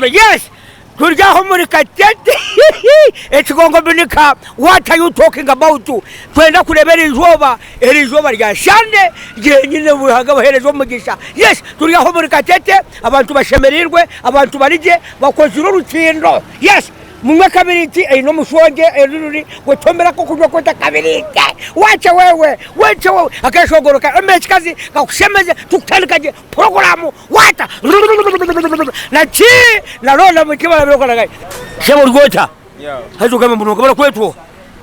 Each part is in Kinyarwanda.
yes turyaho muri Katete ekigongo binika what are you talking about twenda kurebera izuba erizuba rya shande nyine buhaga baherezo umugisha yes turyaho muri Katete abantu bashemerirwe abantu barije bakozira urukindo yes mumwe kabiriti no mushonge eruri gotombera ko kujwa kota kabiriti wacha wewe akashogoroka emechikazi kakushemeze tukandikaje programu wata na chi na rola mukibala birokora gai shebo rwota hazo kama muno kabara kwetu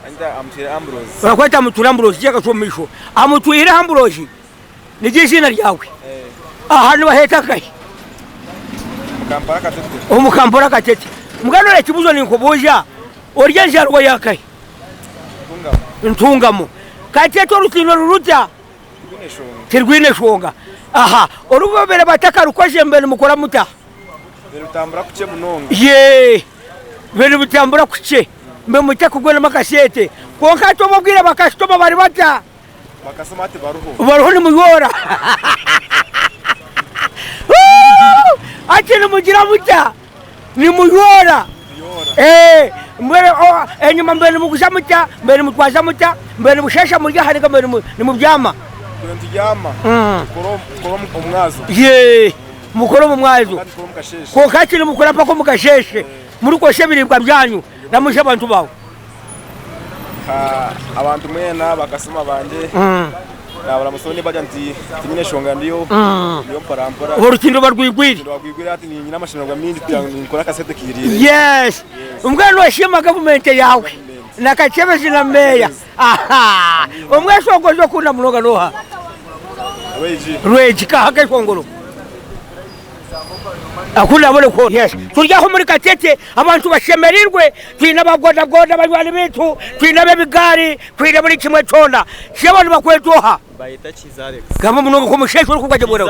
anda amtira Ambrose barakweta mutura Ambrose jeka shomisho amutwira Ambrose ni jishina ryawe hano baheta kai umukampara Katete mugano le kibuzo ni nkoboja oryenja rwo yakai ntungamo Katete rutino ruruta kirwine shonga aha orubobere bataka rukoje mbere mukora muta berutambura kuce munonga ye berutambura kuce mbe mutaka kugwena makasete konka to mubwire bakastoma bari bata bakasoma ati baruho ni muyora ati ni mugira muta ni muyora mbere enyuma mbere mugusha muta mbere mutwaza muta mbere mushesha murya hari mbere ni mubyama ndijama korom umwazo ye mukoro mu mwazo ko kakiri mukora pako mukasheshe muri ko shebiribwa byanyu namusha abantu bawo abantu mwena bakasoma banje nabara musoni bajya nti nyine shonga ndiyo parampora urukindo barwigwiri ati ni nyina mashinwa mindi nkora kasete kirire yes umwana washima government yawe nakachebezi na meya aha umweso ngozo kuna munoga noha rweji kahake kongoro akunda bole ko yes turyaho muri Katete abantu bashemerirwe twina bagoda bari bitu twina bebigari twina buri kimwe tona shebano bakwetoha bayita Kizalex kama munoga ko mushesho uri kugaje bora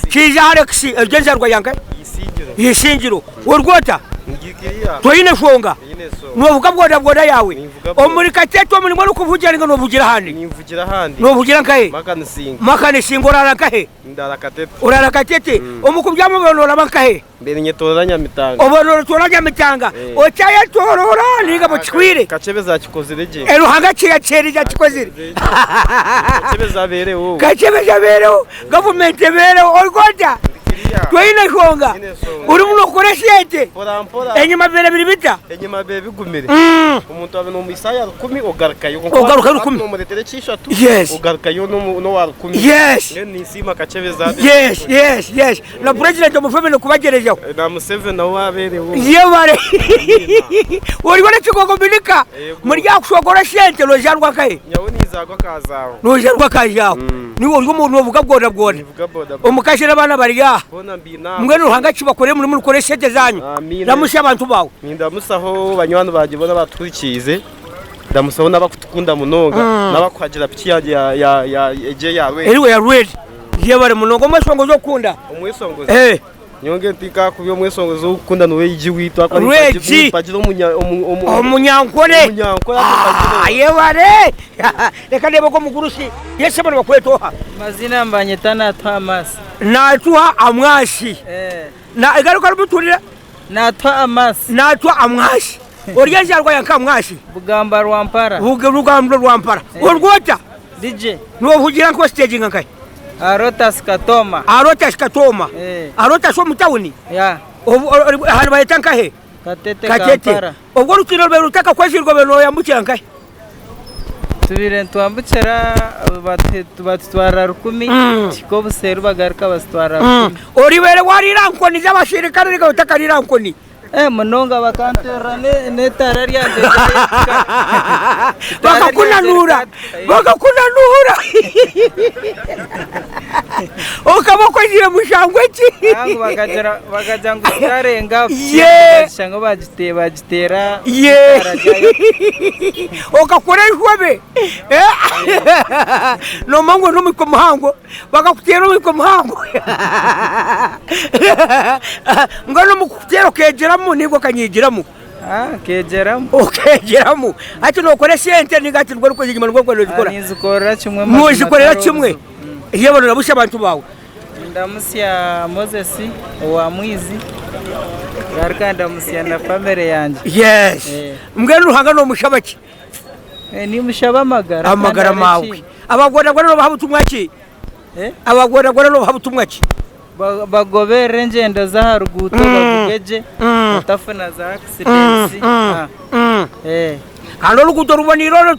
Kizalex ejenza rwa yanka yisingiro urwota ngikiriya twine shonga nuvuga bwoda yawe omuri Katete omuri mwe kuvugira ngo nuvugira handi nimvugira handi nuvugira nkahe makanisingo urara nkahe ndara Katete urara Katete omukubyamo bonora bankahe mbere nyetoranya Nyamitanga obonora toranya Nyamitanga ocyaya torora niga bukwire kacebeza kikozirege eruhanga cyerija kikozire kacebeza berewo government berewo orgoda twine shonga uri muno koreshyete enyuma bere biri bita enyuma bebe bigumire umuntu abe no misaya 10 ogarukayo ogaruka 10 no muretere cyishatu yes ogarukayo no wa 10 yes ni sima kacebeza yes na president omufeme kubagerejeho na Museveni nawo aberewo yebare uri gone kigogo binika muri yakushogora shente lojarwa kahe nyawo nizagwa kazaho lojarwa kajaho ni uri umuntu uvuga bwoda umukashira abana bari ya mwe nuhanga kibakore muri mukore shete zanyu namusha abantu bawo ndamusaho banywano bagibona batwikize ndamusaho nabakukunda munonga nabakwagira piki ya eje yawe eriwe ya red yebare munongo mwesongo zo kunda umwesongo nyonge ntika kubyo mwesongo zo kunda no weji witwa pagiro umunyankore yebare reka ndebo ko mugurusi yese bano bakwetoha mazina mbanyeta natwa amasi natwa amwashi na igaruka rubuturira natwa amasi natwa amwashi oryenja rwa yanka amwashi bugamba rwampara urwota DJ no vugira ko stage nkai Arotas Katoma Arotas wo mutawuni ya hano bayetanka he Katete Kampara ubwo rukino rwe rutaka kwashirwa beno yambukira nkai tubire twambukira batwara 10 kikobu seru bagaruka bastwara 10 oribere wariranko ni zabashirikana rika utakarirankwo ni munonga bakantera ne tarari yanje bakakunanura okabako jire mushangwe ki angu bakaja ngutarenga shanga bagitera okakoreshwa be no mango no miko muhango bakakutera miko muhango ngano mukutera kejeramu nigo kanyigiramu kejeramu ati no kore sente nigati rwo ruko zigimana rwo rukora muzikorera kimwe yebona nabusha abantu bawe ndamusya Moses wa Mwizi Garkanda musiana family yanje. Yes. Mbwene Ruhanga no mushabaki. Ni mushaba amagara. Amagara mawe. Abagora no bahabutumwa ki? Abagora no bahabutumwa ki? Bagobere ngendo za haruguto bavugeje. Batafuna za accidents. Kano ruguto rubona iroro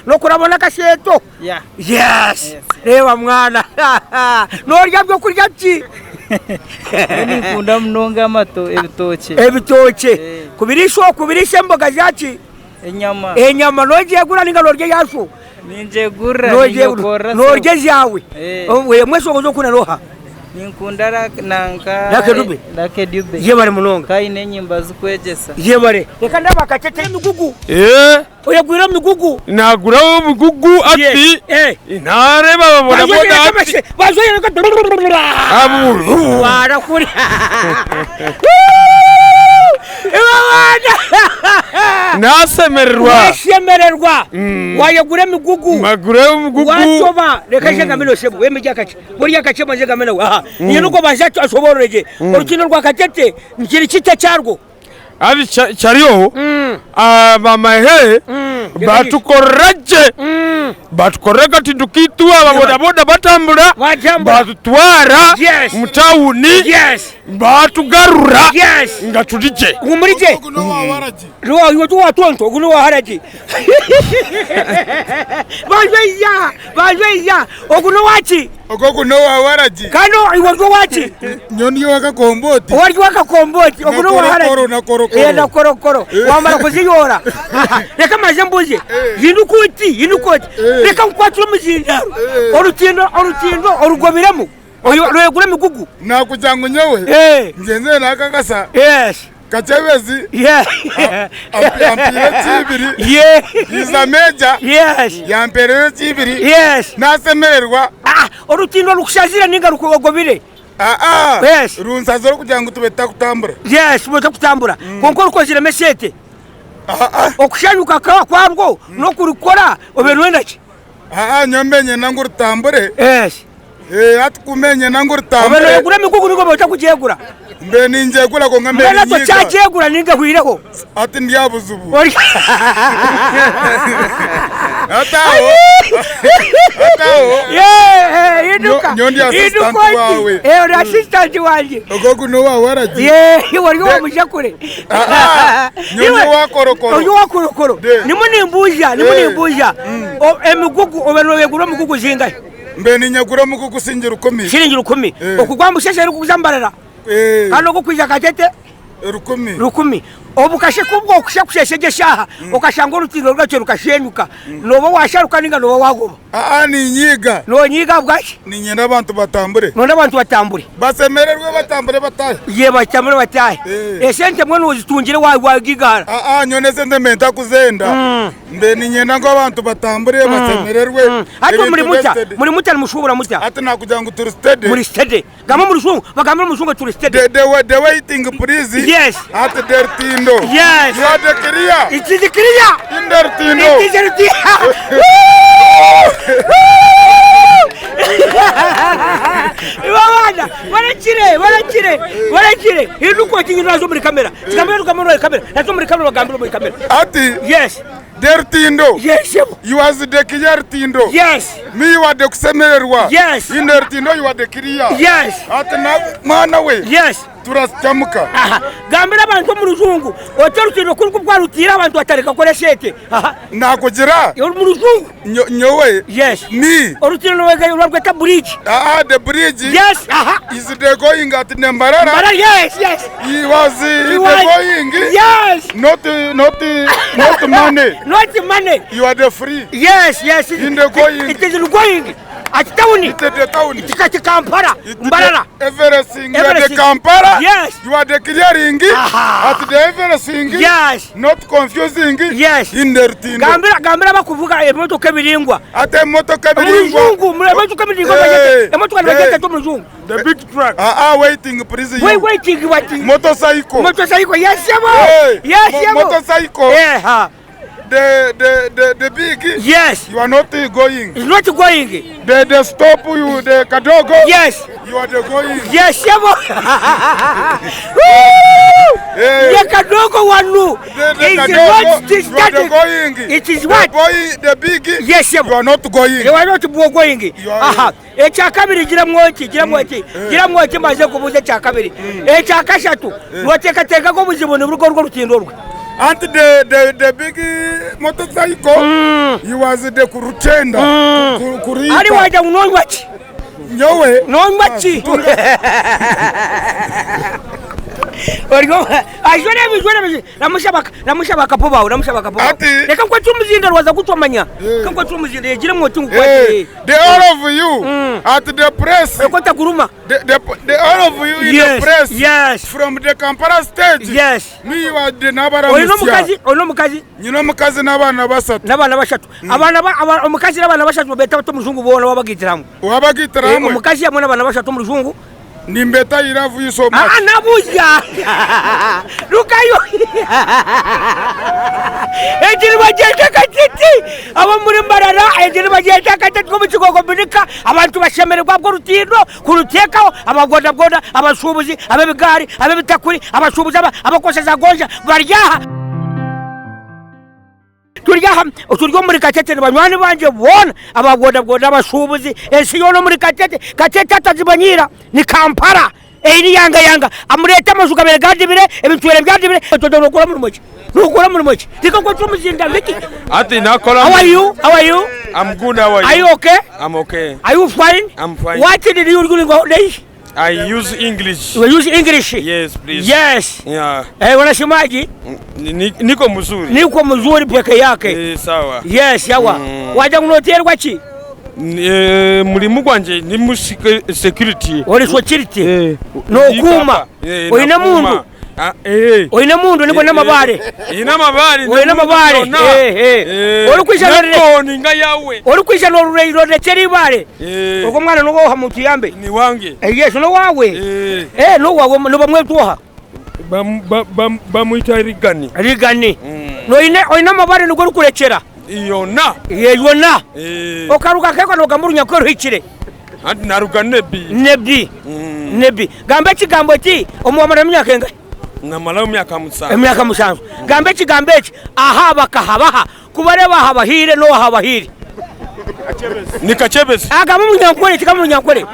no kurabona kasheto. Yeah. Yes. Reba mwana. Norya byo kurya ki? Ni kunda mnonga amato ebitoke. Ebitoke. Kubirisha mboga zaki? Enyama noje gura ninga norye yaso. Ninje gura norye yawe. We mweso gozo kuna roha. Ninkunda nanka Lucky Dube. Yebare munonga. Kai nenyimba zikwegesa. Yebare. Reka ndabakatete migugu. Oya gwira migugu. Nagura migugu ati. Inare babona boda ati. Bazoye nka. Aburu. Wara kuri. Nasemererwa wayagura migugu magura migugu watoba reka jenga mino sebo we mijakache buriya kache manjega mena aha niyo nuko bazacu asobororeje urukino rwa katete nkiri kite cyarwo ari cyariyo abamahe batukoreka tidukitwa ababodaboda batambura batutwara mutawuni batugarura nga tulije umurije ruwa yotu watonto guno waharaji bajeya oguno wachi ogoguno waharaji kano iwo wachi nyoni wakakomboti oguno waharaji na korokoro wamara kuziyora reka majambuje yinukuti reka kwaturo muzindaro orutindo orugobiramo oyegure migugu nakujanga nyewe ngenze nakakasa Kachewezi ampire chibiri iza meja yampere chibiri nasemererwa orutindo rukushazira ninga rukogobire runsazo rukujanga tubeta kutambura bota kutambura konko rukozira mesete okushanyuka kwarwo no kurukora obenwendaki nyombenye nangu rutambure atukumenye nangu rutambure obenwegura migugu niko bota kujegura mbe ninjegura ko ngambe ninga to chajegura ninga hwireho ati ndiyabuzubu atawo nyondi assistant wawe assistant wanje ogoguno waharaji wari wo mujakure nyondi wakorokoro nimunimbuja emigugu obenwegura migugu zinga mbe ninyagura migugu singira 10 okugwamba usheshe ari kuzambarara hano gukwiza katete 10 obukashe kubwo kushakushesheje shaha ukashanga urutiro rwacho rukashenyuka nobo washaruka ninga nobo wagoba ni nyiga bwaki ninye nabantu batambure basemererwe batambure batahe batambure batahe esente mwe nuzitungire wagigara nyone sente menta kuzenda mbe ninye nango abantu batambure basemererwe hato muri muta mushubura muta ati nakujanga turistede muri stede gama muri shungu bagamba muri shungu turistede the waiting please ati dertindo yes you are the clear it is clear in dertindo it is clear Iwana barachire inuko kinirazo muri kamera nazo muri kamera bagambira muri kamera ati yes dertindo yes you was the clear tindo yes me you are the kusemererwa yes in dertindo you are the clear yes ati na mana we yes turasyamuka gambira abantu mu ruzungu otarutiro kuri kubwarutira abantu batareka kore shete nakugira yo mu ruzungu nyowe yes ni orutiro nwega urabweta bridge the bridge yes is the going at Nembarara yes he was going yes not money you are the free yes in the going it is going at town it Kampala Mbarara everything you are the Kampala yes you are the clearing at the everything yes not confusing yes in the routine gambira bakuvuga emotoka biringwa ate emotoka biringwa muzungu emotoka biringwa emotoka bageta to muzungu the big truck waiting please waiting what motorcycle yes motorcycle the big yes you are not going it's not going the stop you the kadogo yes you are the going yes ye kadogo wanu. The Is kadogo, not you are static. going. It is The what? boy, the big, Yes, you are not going. You are not going. You are- Aha. Ekyakabiri gira mwoti maze kubuza ekyakabiri. Ekyakashatu noteekateeka ko buzibu ne burugo rwo rutindo rwe. And the big motorcycle, he was the kurutenda. Ali waja unonywa ki? Nyowe. Nonywa ki? Origo ajone namushaba kapobawo Ati- reka kwa tumuzinda rwaza kutomanya kwa tumuzinda yegire mwoti Hey, ngwate the all of you at the press, ekota kuruma the all of you in the press, yes from the Kampala stage. yes Me was the nabara oyino mukazi nyina mukazi n'abana basatu n'abana bashatu omukazi n'abana bashatu beta bato muzungu bona wabagitiramu wabagitiramu omukazi yamwe n'abana bashatu muzungu nimbeta I love you so much. nabuja lukayo ejiri bagenda katiti abo muri mbarara ejiri bagenda katiti ko mukigoko binika abantu bashemererwa bwo rutindo kurutekaho abagoda abashubuzi abebigari abebitakuri abashubuzi abakoseza gonja baryaha turyo muri katete banywani banje bona abagoda abashubuzi esiyo no muri katete atazibanyira ni Kampala eri yanga amureta amazuka begadibire ebitwere byadibire todorokora muri mochi tika ko tumuzinda viki ati nakola. How are you I'm good. How are you? Are you okay? I'm okay. Are you fine? I'm fine. What did you go day? I use English. You use English? Yes, please. Yes. Yeah. Wanasemaji? Niko mzuri. Niko mzuri peke yake. Sawa. Yes, yawa. Waja kunoterwa ki? Mulimu gwanje ni mu security. Oli security. No kuma. Oyina mundu. Oyina mundu niko namabare. Ina mabare. Oyina mabare. Oli kwisha none nga yawe. Oli kwisha no reiro de cheribare. Uko mwana no woha mutu yambe. Ni wange. Yes no wawe. No wawe no bamwe tuha. Bamuita Rigani. No oyina mabare nuko rukurekera. Yona. Yona. Okaruka keko no gamuru nyakoro hikire. Andi naruga nebi. Nebi. Gambe kigambo ki omwamara myaka enga. Namala myaka musanzu. Emyaka musanzu. Gambe kigambo ki ahaba kahabaha kubareba habahire no habahire. Nikachebezi. Agamu munyankore kikamu nyankore.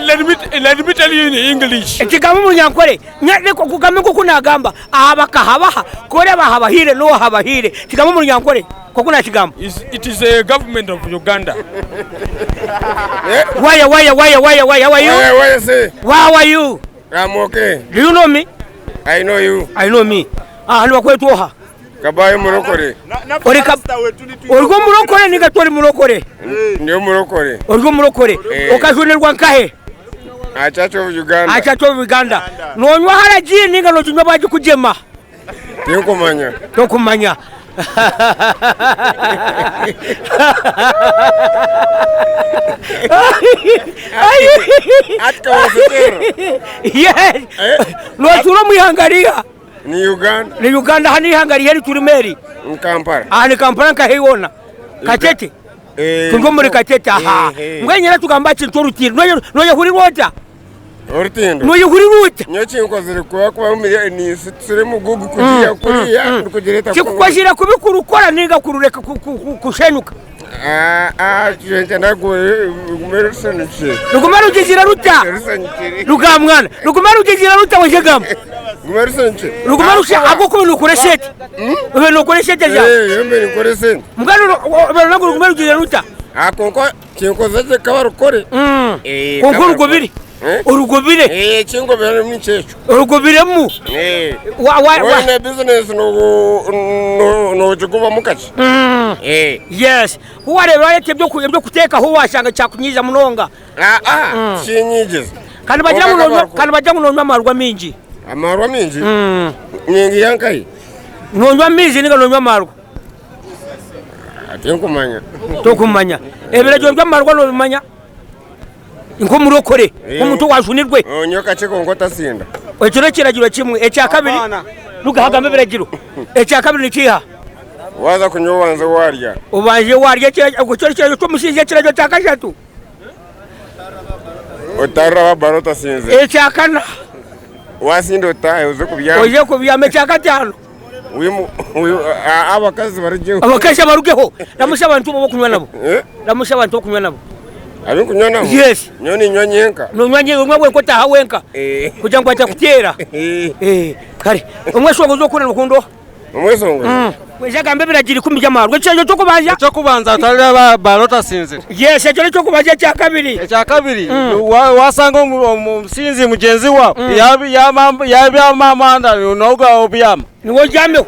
Let me tell you in English. Kikamu munyankore. Nyade ko kugamiko kunagamba ahaba kahabaha kureba habahire no habahire. Kikamu munyankore. Kokuna kigambo. It is a government of Uganda. Why how are you? Why say? How are you? I'm okay. Do you know me? I know you. I know me. Hano kwetu oha. Kabaye murokore. Orgo murokore ninga tori murokore. Ndio murokore. Orgo murokore. Okajunerwa nkahe. Achacho Uganda. Achacho Uganda. Nonywa haraji ninga no tunywa baje kujema. Tokumanya. Atka wasitero. Yes. No turo muyangaria. Ni Uganda. Ni Uganda hani hangari heri turimeri. Kampala. Ni Kampala nkahiwona. Katete. Kungo muri katete aha. Mwenyera tugamba kintu rutiro. Noye huri rota. Orutindo. Noye huri rota. Nyoki nkozere kwa ni sire mugugu kugiya kugereta. Kikukwashira kubikuru ukora ninga kurureka kushenuka. Chente nago gumerusana che. Rukumaru ugizira ruta. Rugamwana. Rukumaru ugizira ruta wajegam. Gumerusana che. Rukumaru ako ko nukure sete. Ube nukure sete ja. Yembe nukure sete. Mugano nago rukumaru ugizira ruta. Konko kinkozeze kabarukore. Konko rugobiri. Urugobire. Kingobere mwicecho. Urugobiremu. Wa business no chikuba mukachi. Yes. Huwareba yete byo kuteka ho washanga cyakunyiza munonga. Kinyigeze. Kandi bajya munonga amarwa mingi. Amarwa mingi? Nyingi yankai. Nonwa mingi ninga nonwa amarwa. Atenkumanya. Tokumanya. Ebere jyo amarwa no bimanya. Inko murokore umuntu wajunirwe onyoka cheko ngota sinda ekiro kiragiro kimwe ekya kabiri nugahagambe biragiro ekya kabiri nikiha waza kunyobanza warya ubanje warya kiragiro cyo musije kiragiro cya kashatu otarra barota sinze ekya kana wasinda otahe uze kubyama oje kubyama ekyakataano abakazi barigeho abakazi barugeho namusha abantu bokunywa nabo namusha abantu bokunywa nabo abikunywa nabo yes nyoni nyonyenka nonywanye umwe wenko tahawenka kugira ngo atakutera kare umwe songo zo kunana kundo umwe songo wejagambe biragira 10 by'amarwe cyo kubanza atalira balota sinzira yes cyo kubanza cya kabiri wasanga umusinzi mugenzi wa yabi amamanda noga obyama niwo jame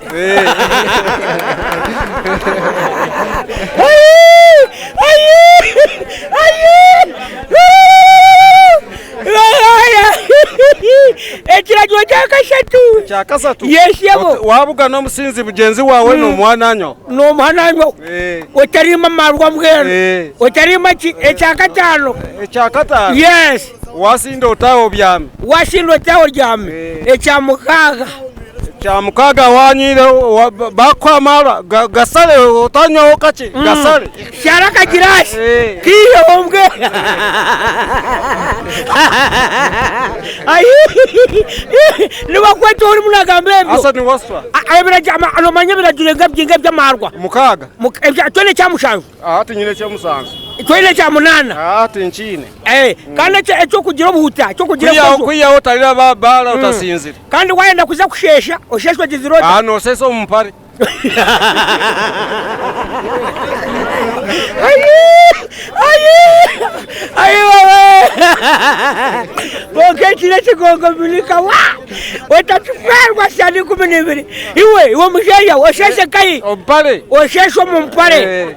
ekiragiro kyakasatu yes yabo wabuga n'omusinzi mugenzi wawe n'omwananyo otarima marwa mbwenu otarima ekyakataano yes wasinda otaho byami ekyamukaaga wanyire bakwamara gasale otanyoho kake gasale shara kagirasi kiyo ombwe nibakweta uri munagambe ebyo asa ni waswa ebirajama anomanya birajulenga byinga by'amarwa mukaaga tole cyamushanju ati nyine cyamusanzu tole cyamunana ati nchine kandi cyo kugira obuhuta cyo kugira kuya otalira bala utasinzira kandi wayenda kuza kushesha osheshwa jizirota no seso mpare Porque tira chigongo milika wa utatuferwa sani 12 iwe msheya osheshe kai ompare oshesho mumpare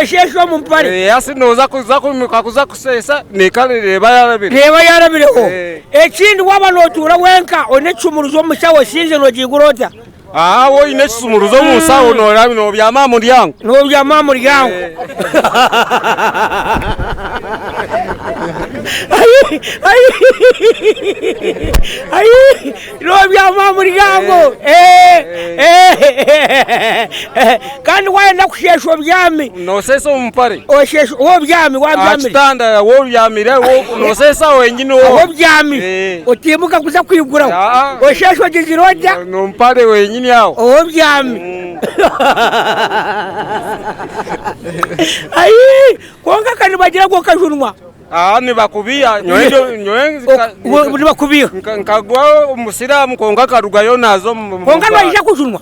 oshesho mumpare yasi noza kuza kusesa nekale reba yarabire ekindi waba notura wenka onechumuruzo mushawo sinze no jigurota wo inechumuruzo musawo no rabi no byama mulyango byama mulyango kandi wayenda kushesho byami no seso mpare oshesho wo byami atanda wo byamire wo no sesa wenyine wo byami otimuka kuza kwigura oshesho jiziroja no mpare wenyine yawo wo byami konga kandi bagira go kajunwa ni bakubia ni bakubia nkagwa umusiramu konga karugayo nazo konga baija kujunwa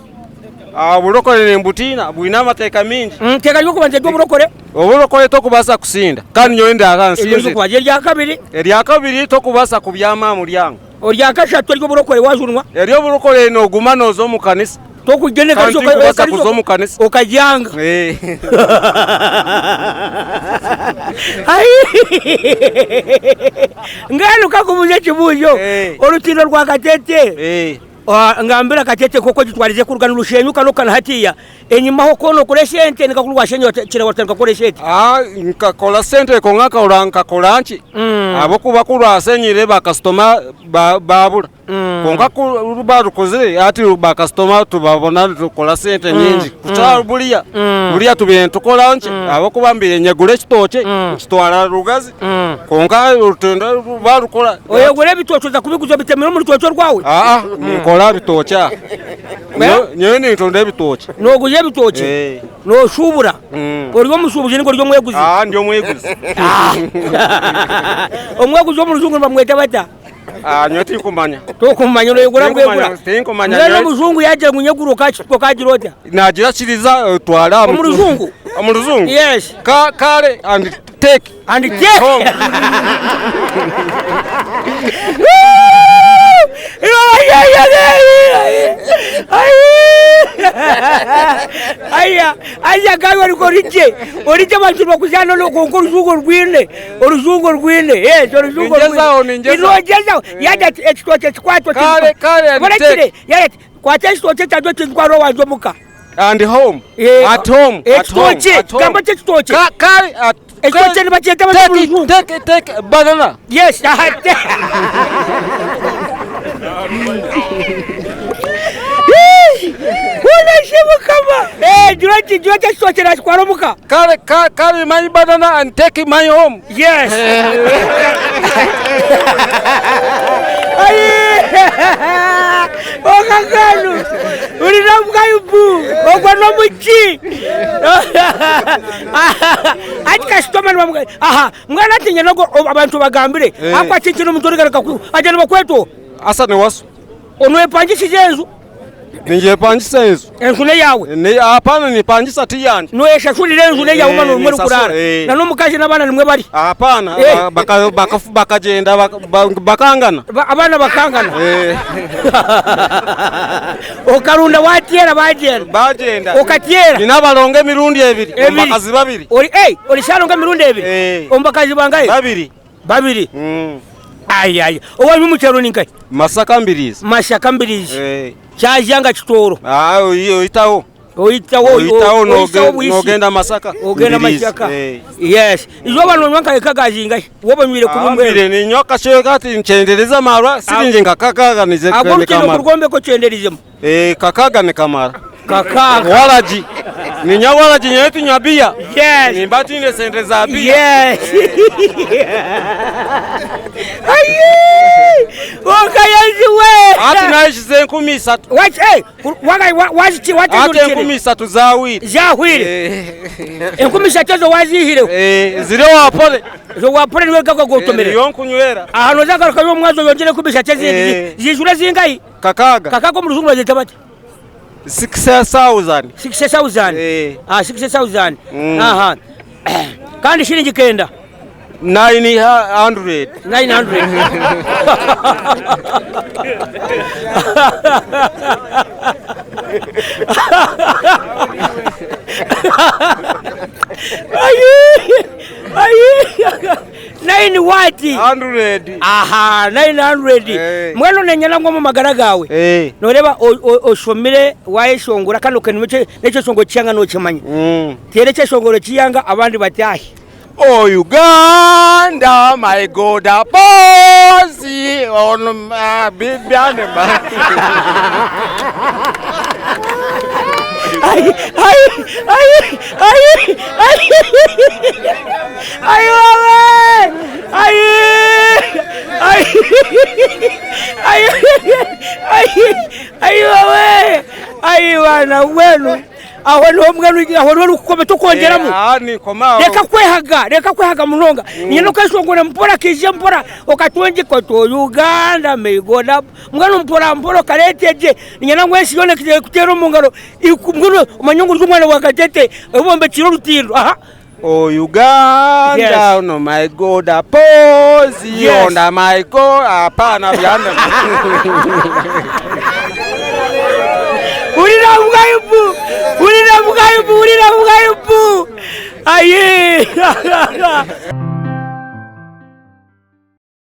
burokore nembutina bwina amateka mingi teka yo kubanze do burokore to kubasa kusinda kandi nyoende akansinze erya kabiri to kubasa kubyama mulyango orya kashatu ryo burokore wajunwa eryo burokore no guma nozo mu kanisa to kugene kuzo mu kanisa okajanga ngalo kakubuje kibujo orutino rwa Gatete ngambira Gatete koko gitwarize kurugana urushenyuka no kana hatiya enyuma ho kono kore sente nikakulwa shenyo kira watanka kore sente nkakola sente ko ngaka uranka kolanchi abo kuba kurwasenyire ba customer babura konga kurubarukoze ati ba customer tubabona tukola sente nyingi kucha buliya tubintu kolanchi abo kubambire nyegure kitoke kitwara rugazi konga urutendo barukola oyegure bitocho za kubiguzo bitemero muri tocho rwawe nkola bitocha nyene ntonde bitocha noguye bitoche no shubura oriyo musubuje ngo ryo mweguzi ndio mweguzi omweguzi omuzungu bamweta bata nyoti kumanya to kumanya no yegura bwegura tinkumanya nyo muzungu yaje munyeguro kachiko kajirota nagira kiriza twara omuzungu yes kare and take home aya gawe orije bantu bakujana no konko uruzungu rwine yes uruzungu rwine inojeza yaje ekitoke kwatwa kare yaje kwatwa ekitoke cyadwe twaro wanzo muka and home at home gamba ekitoke kare ekitoke ni bacheta bazungu take banana yes Unashimu kama Jurati sochera kwa muka Carry my banana and take my home. Yes. mugaibu ogwa no muki ati customer bamuga aha mwana atinya nago abantu bagambire akwa kintu mutore garaka ku ajana bakweto asa ne wasu ono epangishije enzu ninje pangisa enzu enzule yawe ne hapana ni pangisa tiyanje no yeshashulire enzule yawe mano muri kurara na no mukaje nabana nimwe bari hapana bakagenda bakangana abana bakangana okarunda watiera bagenda okatiera ninabalonga mirundi ebiri ombakazi babiri ori shalonga mirundi ebiri ombakazi bangaye babiri Ay owanyu muchero ninkai Masaka Mbirizi Chajanga Chitoro oitaho nogenda Masaka ogenda Masaka yes izo bano nwanka ekagazinga wobanywire kumumwe ni nyoka shekati nchendereza marwa sirinje ngakakaga nize kwene kamara kurugombe ko cenderizemo kakaga ne kamara kakaga walaji ni nyawalaji nyetu nyabia yes ni batine sente za bia yes Wakayanziwe ati naishi ze 13 wachi ati 13 zawiri 13 zo wazihire zire wapole zo wapole niwe gako gotomere yonkunywera ahano zagaruka yo mwazo yongere 13 zizura zingayi kakaga mu ruzungu bazita bati 6000 6000 aha kandi shilingi kenda 900 9 wati 100 aha 900 mweno nenyala ngo mu magara gawe noreba oshomire wayeshongura kandi ukenime necho shongo cyanga no kimanye tere cyo shongoro cyanga abandi batahi Oh Uganda, my God, a bossy on my baby animal. aho no mwana aho no kukome tokongeramo reka kwehaga munonga nyino kweshongora mpora kije mpora okatwenje ko to Uganda megoda mwana mpora kareteje nyina ngwesi yone kije kutero mungaro ikumguno umanyungu z'umwana wakatete ubombe kiro rutiro aha Oh Uganda, yes. No my God, a pose, yes. On my God, a pan of yonder. Urira mugaibu. Aye.